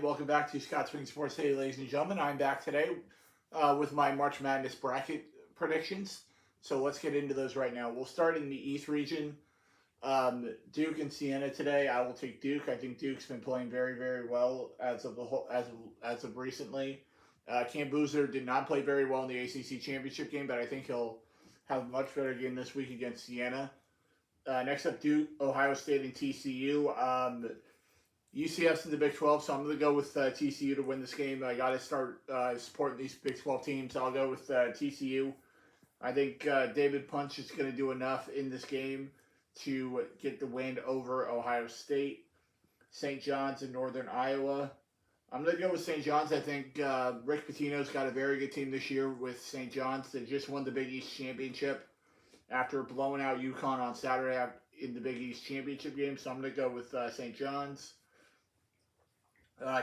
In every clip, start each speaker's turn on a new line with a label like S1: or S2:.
S1: Welcome back to Scott Swing Sports Today, ladies and gentlemen. I'm back today with my March Madness bracket predictions. So let's get into those right now. We'll start in the East region. Duke and Siena today. I will take Duke. I think Duke's been playing very, very well as of the whole, as of recently. Cam Boozer did not play very well in the ACC championship game, but I think he'll have a much better game this week against Siena. Next up, Duke, Ohio State, and TCU. UCF's in the Big 12, so I'm going to go with TCU to win this game. I got to start supporting these Big 12 teams. I'll go with TCU. I think David Punch is going to do enough in this game to get the win over Ohio State. St. John's in Northern Iowa. I'm going to go with St. John's. I think Rick Pitino's got a very good team this year with St. John's. They just won the Big East Championship after blowing out UConn on Saturday in the Big East Championship game. So I'm going to go with St. John's.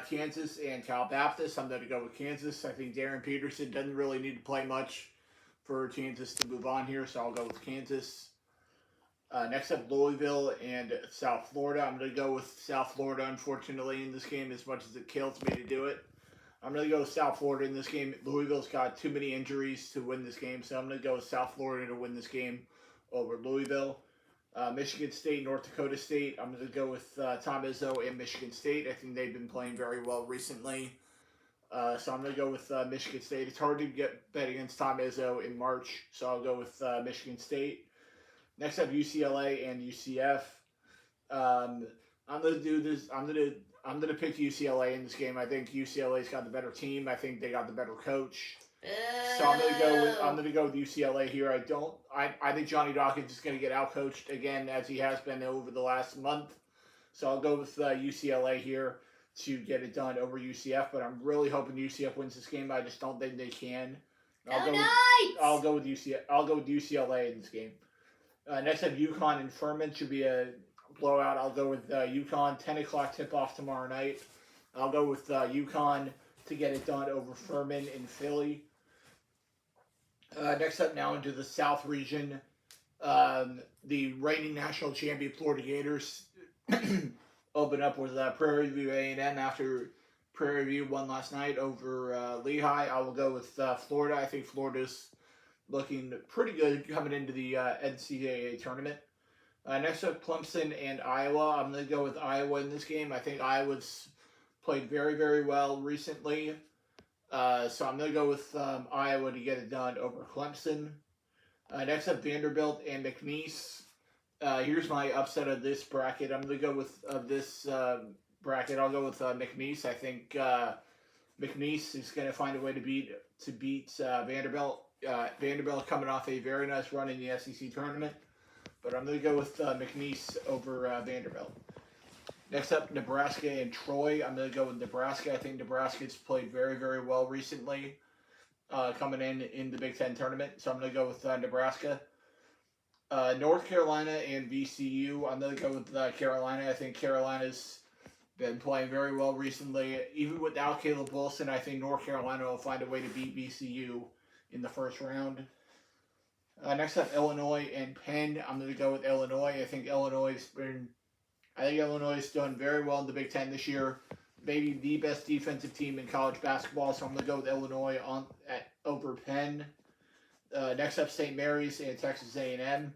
S1: Kansas and Cal Baptist. I'm going to go with Kansas. I think Darren Peterson doesn't really need to play much for Kansas to move on here, so I'll go with Kansas. Next up, Louisville and South Florida. I'm going to go with South Florida, unfortunately, in this game, as much as it kills me to do it. I'm going to go with South Florida in this game. Louisville's got too many injuries to win this game, so I'm going to go with South Florida to win this game over Louisville. Michigan State, North Dakota State. I'm going to go with Tom Izzo and Michigan State. I think they've been playing very well recently. So I'm going to go with Michigan State. It's hard to get bet against Tom Izzo in March, so I'll go with Michigan State. Next up, UCLA and UCF. I'm going to do this. I'm going to pick UCLA in this game. I think UCLA's got the better team. I think they got the better coach. So I'm gonna go with UCLA here. I think Johnny Dawkins is gonna get outcoached again, as he has been over the last month. So I'll go with UCLA here to get it done over UCF. But I'm really hoping UCF wins this game. I just don't think they can. I'll go with UCF. I'll go with UCLA in this game. Next up, UConn and Furman should be a blowout. I'll go with UConn. 10 o'clock tip off tomorrow night. I'll go with UConn to get it done over Furman in Philly. Next up now into the South region, the reigning national champion Florida Gators open up with Prairie View A&M after Prairie View won last night over Lehigh. I will go with Florida. I think Florida's looking pretty good coming into the NCAA tournament. Next up, Clemson and Iowa. I'm going to go with Iowa in this game. I think Iowa's played very, very well recently. So I'm going to go with Iowa to get it done over Clemson. Next up, Vanderbilt and McNeese. Here's my upset of this bracket. I'm going to go with this bracket. I'll go with McNeese. I think McNeese is going to find a way to beat Vanderbilt. Vanderbilt coming off a very nice run in the SEC tournament. But I'm going to go with McNeese over Vanderbilt. Next up, Nebraska and Troy. I'm going to go with Nebraska. I think Nebraska's played very, very well recently coming in the Big Ten tournament. So I'm going to go with Nebraska. North Carolina and VCU. I'm going to go with Carolina. I think Carolina's been playing very well recently. Even without Caleb Wilson, I think North Carolina will find a way to beat VCU in the first round. Next up, Illinois and Penn. I'm going to go with Illinois. I think Illinois has done very well in the Big Ten this year. Maybe the best defensive team in college basketball, so I'm going to go with Illinois over Penn. Next up, St. Mary's and Texas A&M.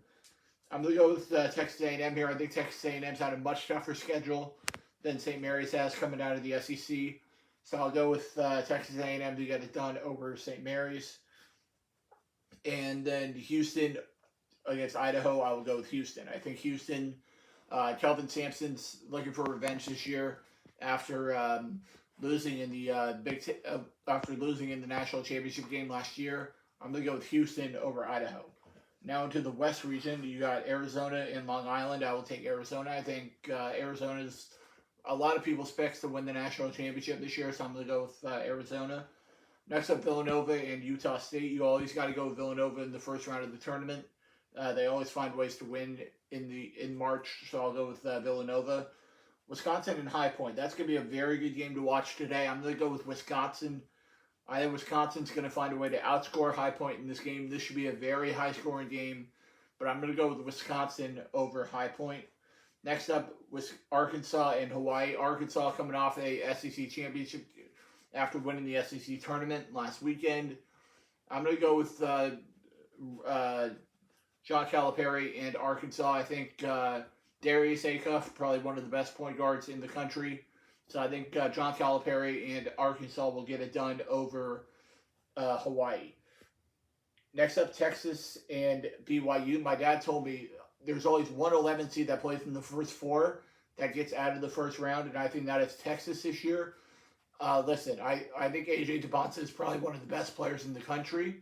S1: I'm going to go with Texas A&M here. I think Texas A&M's had a much tougher schedule than St. Mary's has coming out of the SEC. So I'll go with Texas A&M to get it done over St. Mary's. And then Houston against Idaho, I will go with Houston. I think Houston... Kelvin Sampson's looking for revenge this year after losing in the after losing in the national championship game last year. I'm going to go with Houston over Idaho. Now into the West region, you got Arizona and Long Island. I will take Arizona. I think Arizona's a lot of people's picks to win the national championship this year, so I'm going to go with Arizona. Next up, Villanova and Utah State. You always got to go with Villanova in the first round of the tournament. They always find ways to win in March, so I'll go with Villanova. Wisconsin and High Point. That's going to be a very good game to watch today. I'm going to go with Wisconsin. I think Wisconsin's going to find a way to outscore High Point in this game. This should be a very high-scoring game, but I'm going to go with Wisconsin over High Point. Next up was Arkansas and Hawaii. Arkansas coming off a SEC championship after winning the SEC tournament last weekend. I'm going to go with uh, John Calipari and Arkansas. I think Darius Acuff, probably one of the best point guards in the country. So I think John Calipari and Arkansas will get it done over Hawaii. Next up, Texas and BYU. My dad told me there's always one 11 seed that plays in the first four that gets out of the first round, and I think that is Texas this year. Listen, I think AJ DeBonsa is probably one of the best players in the country,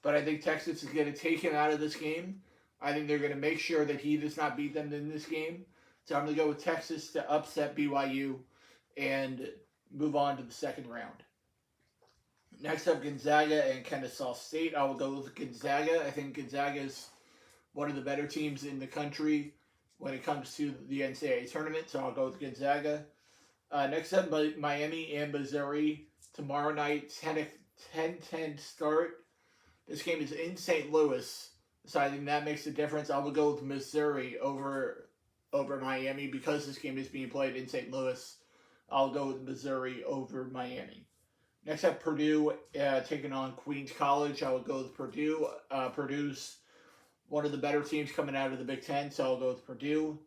S1: but I think Texas is going to take him out of this game. I think they're going to make sure that he does not beat them in this game. So I'm going to go with Texas to upset BYU and move on to the second round. Next up, Gonzaga and Kennesaw State. I will go with Gonzaga. I think Gonzaga is one of the better teams in the country when it comes to the NCAA tournament, so I'll go with Gonzaga. Next up, Miami and Missouri. Tomorrow night, 10-10 start. This game is in St. Louis, so I think that makes a difference. I will go with Missouri over Miami because this game is being played in St. Louis. I'll go with Missouri over Miami. Next up, Purdue taking on Queens College. I will go with Purdue. Purdue's one of the better teams coming out of the Big Ten, so I'll go with Purdue.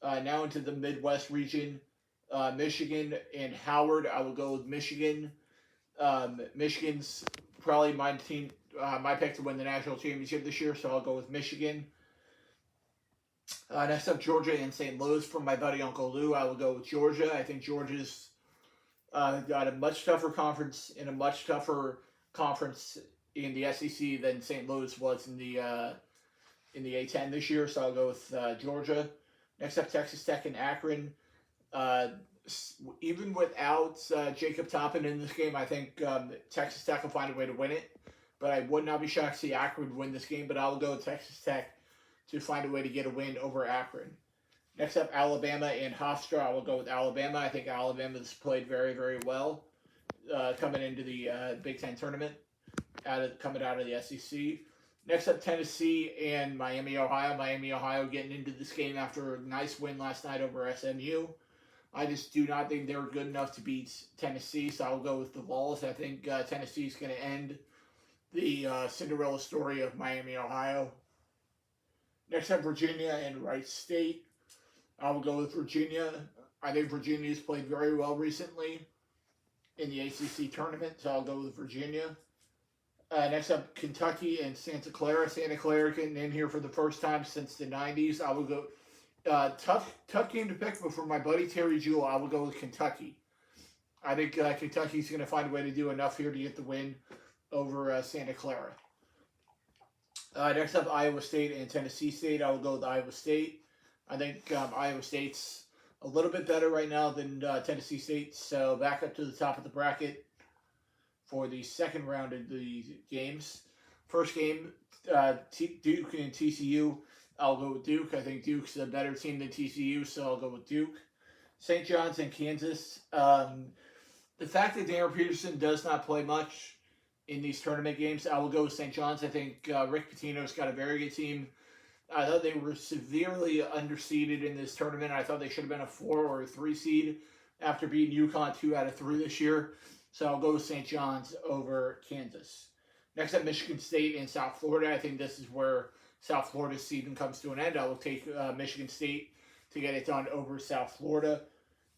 S1: Now into the Midwest region, Michigan and Howard. I will go with Michigan. Michigan's probably my team, my pick to win the national championship this year, so I'll go with Michigan. Next up, Georgia and St. Louis from my buddy Uncle Lou. I will go with Georgia. I think Georgia's got a much tougher conference in the SEC than St. Louis was in the A10 this year, so I'll go with Georgia. Next up, Texas Tech and Akron. Even without Jacob Toppin in this game, I think Texas Tech will find a way to win it. But I would not be shocked to see Akron win this game, but I will go with Texas Tech to find a way to get a win over Akron. Next up, Alabama and Hofstra. I will go with Alabama. I think Alabama's played very, very well coming into the Big Ten tournament, coming out of the SEC. Next up, Tennessee and Miami, Ohio. Miami, Ohio getting into this game after a nice win last night over SMU. I just do not think they're good enough to beat Tennessee, so I'll go with the Vols. I think Tennessee's going to end the Cinderella story of Miami, Ohio. Next up, Virginia and Wright State. I will go with Virginia. I think Virginia's played very well recently in the ACC tournament, so I'll go with Virginia. Next up, Kentucky and Santa Clara. Santa Clara getting in here for the first time since the 90s. I will go... tough game to pick, but for my buddy Terry Jewell, I will go with Kentucky. I think Kentucky's going to find a way to do enough here to get the win over Santa Clara. Next up, Iowa State and Tennessee State. I will go with Iowa State. I think Iowa State's a little bit better right now than Tennessee State, so back up to the top of the bracket for the second round of the games. First game, Duke and TCU. I'll go with Duke. I think Duke's a better team than TCU, so I'll go with Duke. St. John's and Kansas. The fact that Darren Peterson does not play much in these tournament games, I will go with St. John's. I think Rick Pitino's got a very good team. I thought they were severely underseeded in this tournament. I thought they should have been a 4 or a 3 seed after beating UConn 2 out of 3 this year. So I'll go with St. John's over Kansas. Next up, Michigan State and South Florida. I think this is where South Florida's season comes to an end. I will take Michigan State to get it done over South Florida.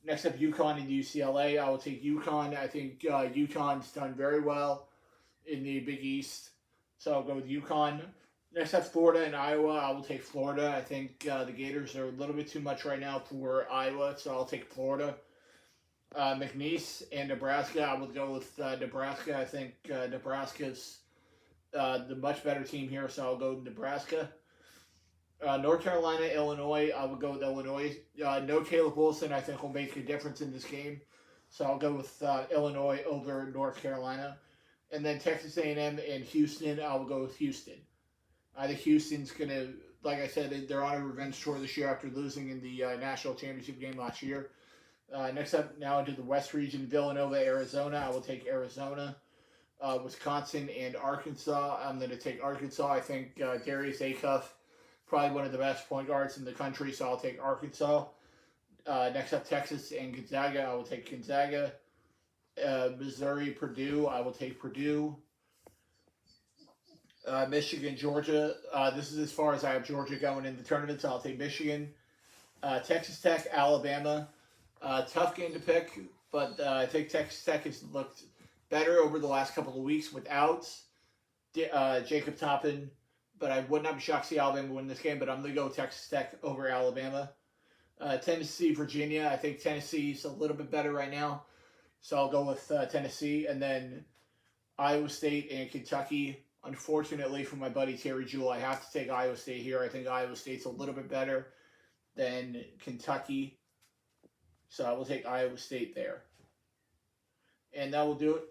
S1: Next up, UConn and UCLA. I will take UConn. I think UConn's done very well in the Big East, so I'll go with UConn. Next up, Florida and Iowa. I will take Florida. I think the Gators are a little bit too much right now for Iowa, so I'll take Florida. McNeese and Nebraska. I will go with Nebraska. I think Nebraska's the much better team here, so I'll go with Nebraska. North Carolina, Illinois. I will go with Illinois. No Caleb Wilson, I think, will make a difference in this game, so I'll go with Illinois over North Carolina. And then Texas A&M and Houston. I will go with Houston. I think Houston's going to, like I said, they're on a revenge tour this year after losing in the national championship game last year. Next up, now into the West region, Villanova, Arizona. I will take Arizona. Wisconsin and Arkansas. I'm going to take Arkansas. I think Darius Acuff probably one of the best point guards in the country, so I'll take Arkansas. Next up, Texas and Gonzaga. I will take Gonzaga. Missouri, Purdue. I will take Purdue. Michigan, Georgia. This is as far as I have Georgia going in the tournament, so I'll take Michigan. Texas Tech, Alabama. Tough game to pick, but I think Texas Tech has looked better over the last couple of weeks without Jacob Toppin. But I would not be shocked to see Alabama win this game, but I'm going to go Texas Tech over Alabama. Tennessee, Virginia. I think Tennessee's a little bit better right now, so I'll go with Tennessee. And then Iowa State and Kentucky. Unfortunately for my buddy Terry Jewell, I have to take Iowa State here. I think Iowa State's a little bit better than Kentucky, so I will take Iowa State there. And that will do it.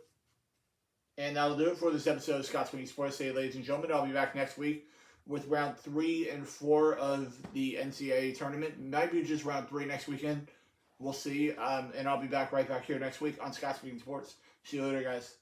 S1: And that'll do it for this episode of Scott's Winning Sports Day, ladies and gentlemen. I'll be back next week with round 3 and 4 of the NCAA tournament. Maybe just round 3 next weekend. We'll see. And I'll be back right back here next week on Scott's Winning Sports. See you later, guys.